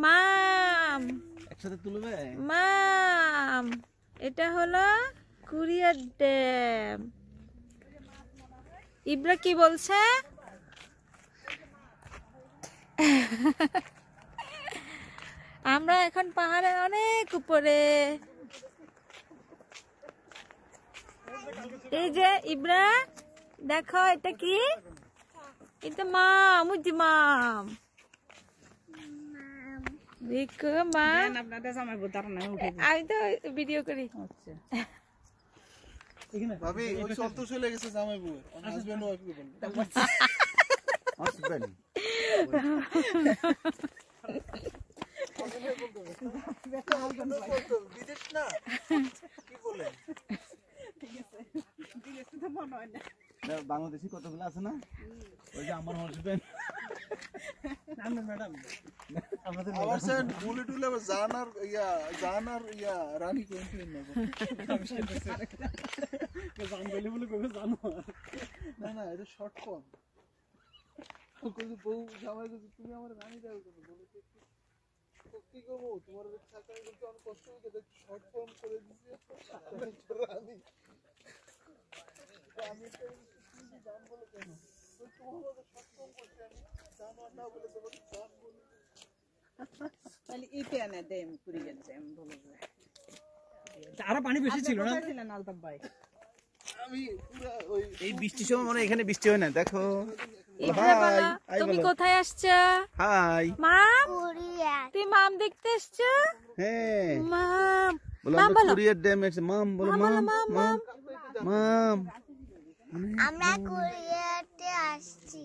মাম একসাথে তুলবে। মাম এটা হলো কুরিয়ার ড্যাম। ইব্রা কি বলছে? আমরা এখন পাহাড়ের অনেক উপরে। এই যে ইব্রা দেখো এটা কি? এটা মাম, উজি মাম। দেখো মাম, আমি তো ভিডিও করি। ভাবি ওই সন্তোষ চলে গেছে জামাইবু হাজবেন্ড ওয়াইফকে বল। হাজবেন্ড বিদেশ না কি বলে? বাংলাদেশি কতগুলো আছে না, ওই যে আমার হাজবেন্ড ম্যাডাম আমাদের আবার স্যার বলে টুলে আবার জান আর ইয়া রানী কোনটি না জান বলে বলে কবে জানো না না এটা শর্ট ফর্ম। কই বউ জামাই তুমি আমার রানী দাও কেন বলে তো কি করবো তোমার সাথে কিন্তু অনেক কষ্ট হয়ে গেছে শর্ট ফর্ম করে দিয়েছে রানী। আমি তো জান বলে কেন তোমার শর্ট ফর্ম করছি আমি জান না বলে তোমাকে জান বলে তাহলে ইতে আনে দেম কুরিয়ার ড্যাম বলে আরো পানি বেশি ছিল না? ছিলেন আলতাফ ভাই আমি পুরো ওই এই বৃষ্টির সময় মনে এখানে বৃষ্টি হয় না। দেখো ইব্রা বলো তুমি কোথায় আসছো? হাই মাম, তুই মাম দেখতে আসছো? হ্যাঁ মাম বলো মাম আমরা বলো, কুরিয়ার ড্যাম এসে মাম বলো মাম মাম মাম। মাম আমরা কোরিয়াতে আসছি।